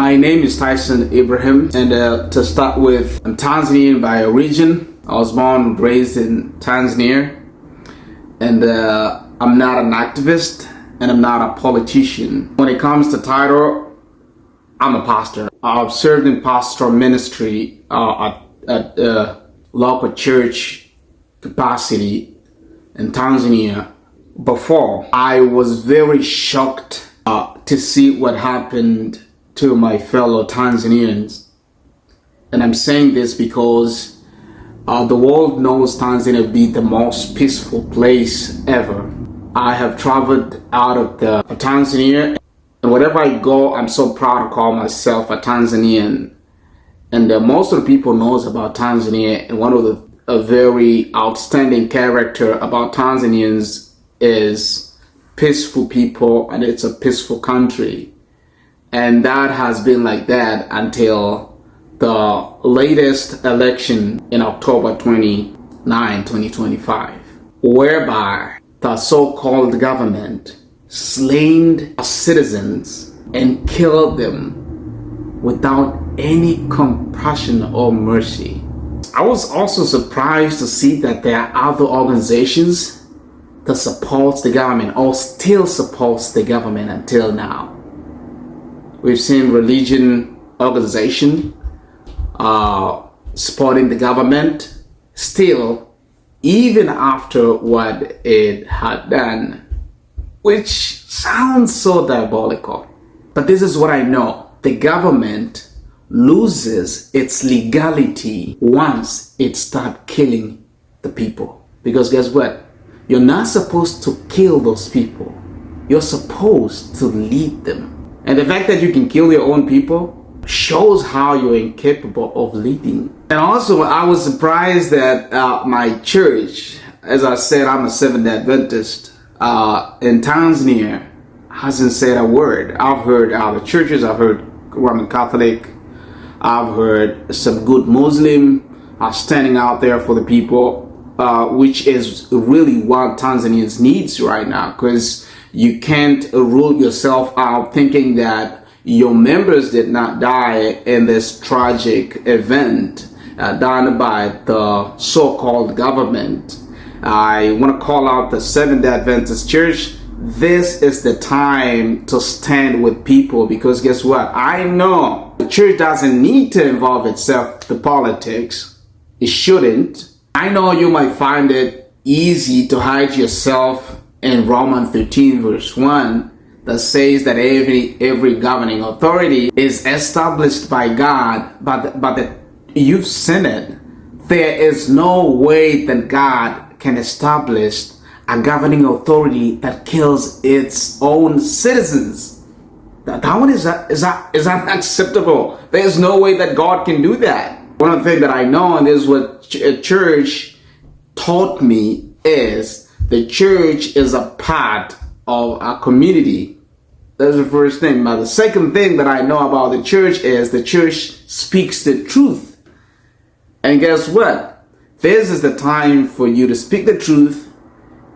My name is Tyson Ibrahim, and to start with, I'm Tanzanian by origin. I was born and raised in Tanzania, and I'm not an activist, and I'm not a politician. When it comes to title, I'm a pastor. I've served in pastoral ministry at local church capacity in Tanzania before. I was very shocked to see what happened to my fellow Tanzanians. And I'm saying this because the world knows Tanzania to be the most peaceful place ever. I have traveled out of Tanzania, and wherever I go, I'm so proud to call myself a Tanzanian. And most of the people knows about Tanzania, and one of a very outstanding character about Tanzanians is peaceful people, and it's a peaceful country. And that has been like that until the latest election in October 29, 2025, whereby the so-called government slain citizens and killed them without any compassion or mercy. I was also surprised to see that there are other organizations that supports the government or still supports the government until now. We've seen religion organization supporting the government still, even after what it had done, which sounds so diabolical. But this is what I know. The government loses its legality once it starts killing the people. Because guess what? You're not supposed to kill those people. You're supposed to lead them. And the fact that you can kill your own people shows how you're incapable of leading. And also, I was surprised that my church, as I said, I'm a Seventh-day Adventist, in Tanzania, hasn't said a word. I've heard other churches, I've heard Roman Catholic, I've heard some good Muslim are standing out there for the people, which is really what Tanzanians needs right now, because you can't rule yourself out thinking that your members did not die in this tragic event done by the so-called government. I want to call out the Seventh-day Adventist Church. This is the time to stand with people, because guess what? I know the church doesn't need to involve itself in politics. It shouldn't. I know you might find it easy to hide yourself in Romans 13 verse 1 that says that every governing authority is established by God, but you've sinned it. There is no way that God can establish a governing authority that kills its own citizens. That one is unacceptable. There's no way that God can do that. One of the things that I know, and this is what church taught me, is the church is a part of a community. That's the first thing. But the second thing that I know about the church is the church speaks the truth. And guess what? This is the time for you to speak the truth,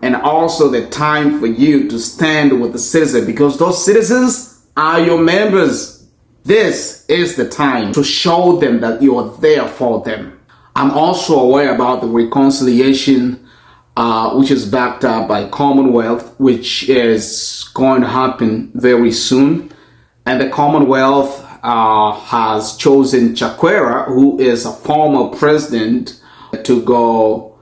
and also the time for you to stand with the citizen, because those citizens are your members. This is the time to show them that you are there for them. I'm also aware about the reconciliation, which is backed up by Commonwealth, which is going to happen very soon. And the Commonwealth has chosen Chakwera, who is a former president, to go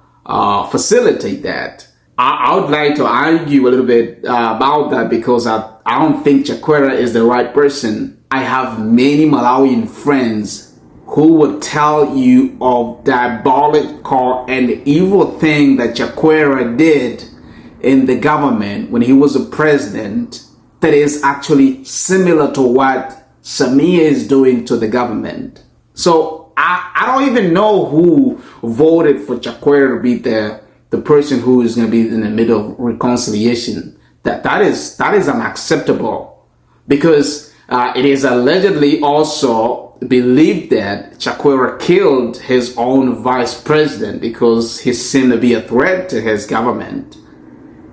facilitate that. I would like to argue a little bit about that, because I don't think Chakwera is the right person. I have many Malawian friends who would tell you of diabolical and evil thing that Chakwera did in the government when he was a president that is actually similar to what Samia is doing to the government. So I don't even know who voted for Chakwera to be the person who is going to be in the middle of reconciliation. That is unacceptable, because it is allegedly also believed that Chakwera killed his own vice president because he seemed to be a threat to his government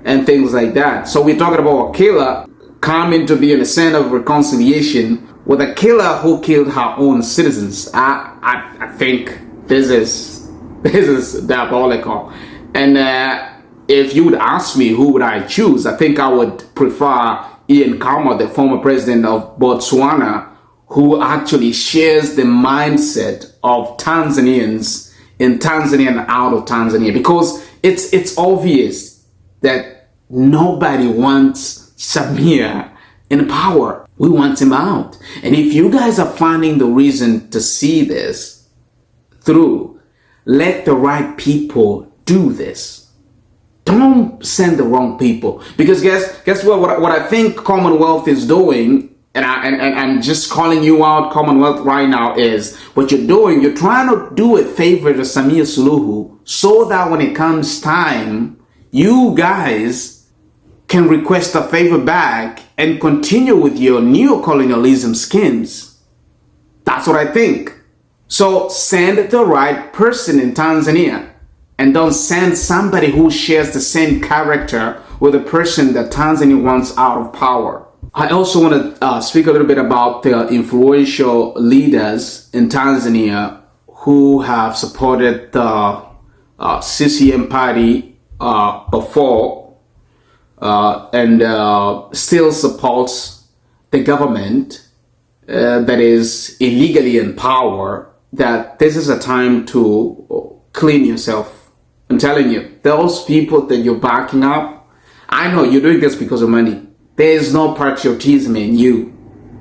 and things like that. So we're talking about a killer coming to be in the center of reconciliation with a killer who killed her own citizens. I think this is diabolical. And if you would ask me who would I choose, I think I would prefer Ian Khama, the former president of Botswana, who actually shares the mindset of Tanzanians in Tanzania and out of Tanzania, because it's obvious that nobody wants Samia in power. We want him out. And if you guys are finding the reason to see this through, let the right people do this. Don't send the wrong people. Because guess what? What I think Commonwealth is doing, and I'm just calling you out, Commonwealth, right now, is what you're doing. You're trying to do a favor to Samia Suluhu so that when it comes time, you guys can request a favor back and continue with your neocolonialism schemes. That's what I think. So send the right person in Tanzania, and don't send somebody who shares the same character with the person that Tanzania wants out of power. I also want to speak a little bit about the influential leaders in Tanzania who have supported the CCM party before and still supports the government that is illegally in power, that this is a time to clean yourself. I'm telling you, those people that you're backing up, I know you're doing this because of money. There is no patriotism in you.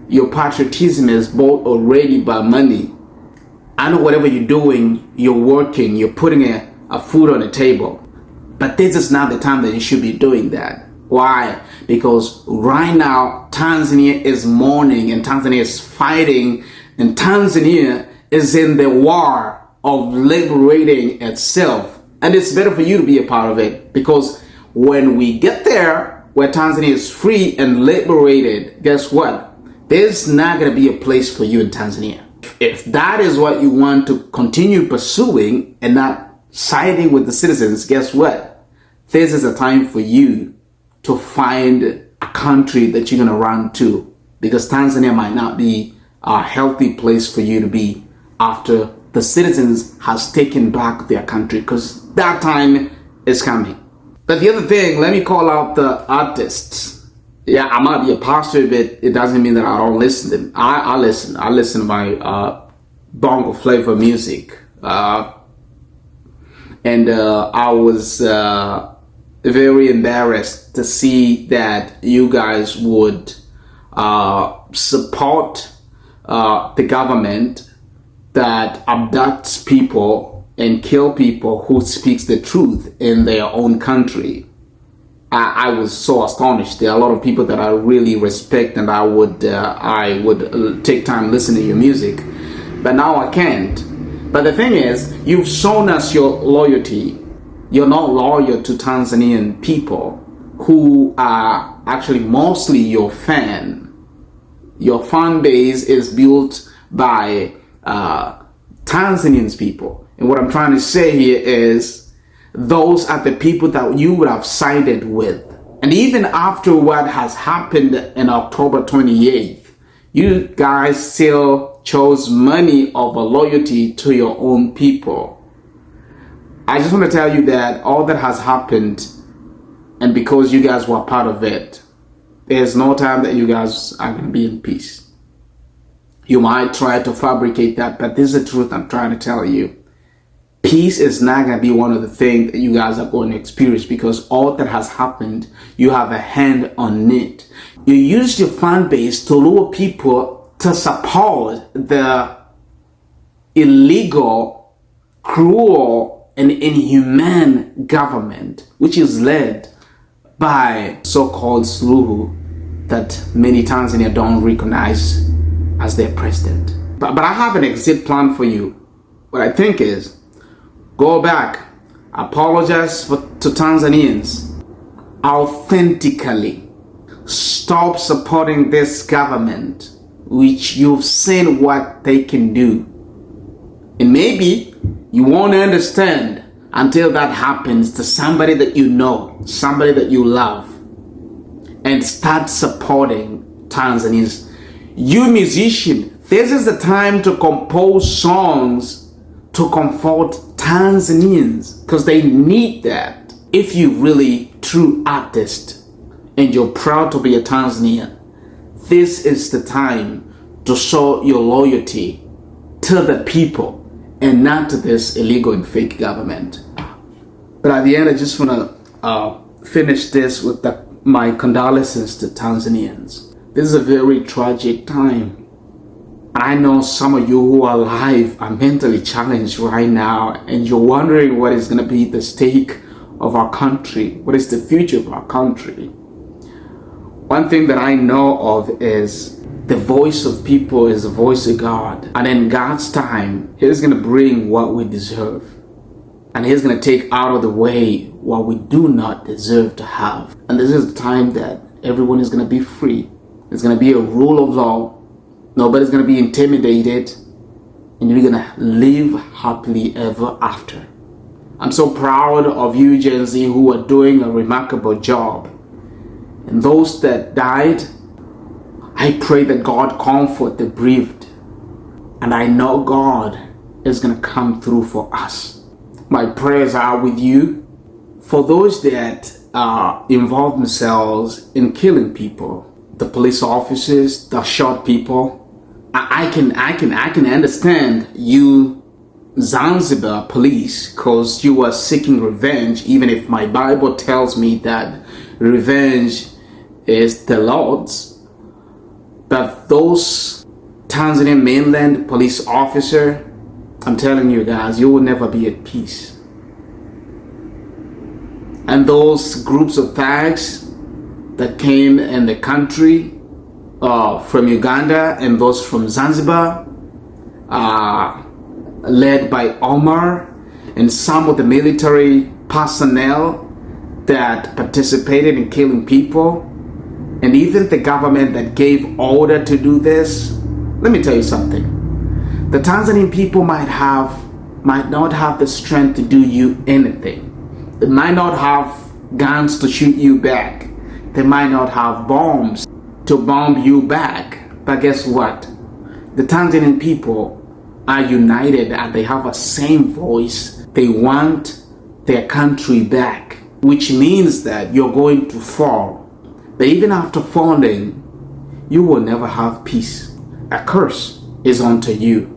Your patriotism is bought already by money. I know whatever you're doing, you're working, you're putting a food on the table. But this is not the time that you should be doing that. Why? Because right now, Tanzania is mourning and Tanzania is fighting, and Tanzania is in the war of liberating itself. And it's better for you to be a part of it, because when we get there, where Tanzania is free and liberated, guess what? There's not going to be a place for you in Tanzania. If that is what you want to continue pursuing and not siding with the citizens, guess what? This is a time for you to find a country that you're going to run to, because Tanzania might not be a healthy place for you to be after the citizens has taken back their country, because that time is coming. But the other thing, let me call out the artists. Yeah, I might be a pastor, but it doesn't mean that I don't listen to them. I listen. I listen to my bongo flavor music. And I was very embarrassed to see that you guys would support the government that abducts people and kill people who speaks the truth in their own country. I was so astonished. There are a lot of people that I really respect, and I would take time listening to your music, but now I can't. But the thing is, you've shown us your loyalty. You're not loyal to Tanzanian people who are actually mostly your fan. Your fan base is built by Tanzanians people. And what I'm trying to say here is, those are the people that you would have sided with. And even after what has happened in October 28th, you guys still chose money over loyalty to your own people. I just want to tell you that all that has happened, and because you guys were part of it, there's no time that you guys are going to be in peace. You might try to fabricate that, but this is the truth I'm trying to tell you. Peace is not going to be one of the things that you guys are going to experience, because all that has happened, you have a hand on it. You used your fan base to lure people to support the illegal, cruel, and inhumane government, which is led by so-called Suluhu that many Tanzania don't recognize as their president. But I have an exit plan for you. What I think is, go back, apologize to Tanzanians authentically. Stop supporting this government, which you've seen what they can do. And maybe you won't understand until that happens to somebody that you know, somebody that you love, and start supporting Tanzanians. You musician, this is the time to compose songs to comfort Tanzanians, because they need that. If you really true artist and you're proud to be a Tanzanian, this is the time to show your loyalty to the people and not to this illegal and fake government. But at the end, I just want to finish this with my condolences to Tanzanians. This is a very tragic time. I know some of you who are alive are mentally challenged right now, and you're wondering what is going to be the stake of our country. What is the future of our country? One thing that I know of is the voice of people is the voice of God. And in God's time, He's going to bring what we deserve. And He's going to take out of the way what we do not deserve to have. And this is the time that everyone is going to be free. There's going to be a rule of law. Nobody's going to be intimidated. And you're going to live happily ever after. I'm so proud of you, Gen Z, who are doing a remarkable job. And those that died, I pray that God comfort the bereaved. And I know God is going to come through for us. My prayers are with you. For those that involve themselves in killing people, the police officers that shot people, I can understand you, Zanzibar police, because you are seeking revenge, even if my Bible tells me that revenge is the Lord's. But those Tanzanian mainland police officer, I'm telling you guys, you will never be at peace. And those groups of thugs that came in the country from Uganda and those from Zanzibar, led by Omar and some of the military personnel that participated in killing people, and even the government that gave order to do this. Let me tell you something. The Tanzanian people might not have the strength to do you anything. They might not have guns to shoot you back. They might not have bombs to bomb you back. But guess what? The Tanzanian people are united and they have a same voice. They want their country back, which means that you're going to fall. But even after falling, you will never have peace. A curse is unto you.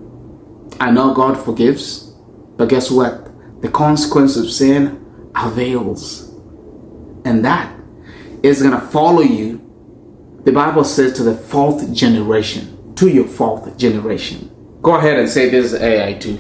I know God forgives, but guess what? The consequence of sin avails. And that is going to follow you. The Bible says to the fourth generation, to your fourth generation. Go ahead and say this AI too.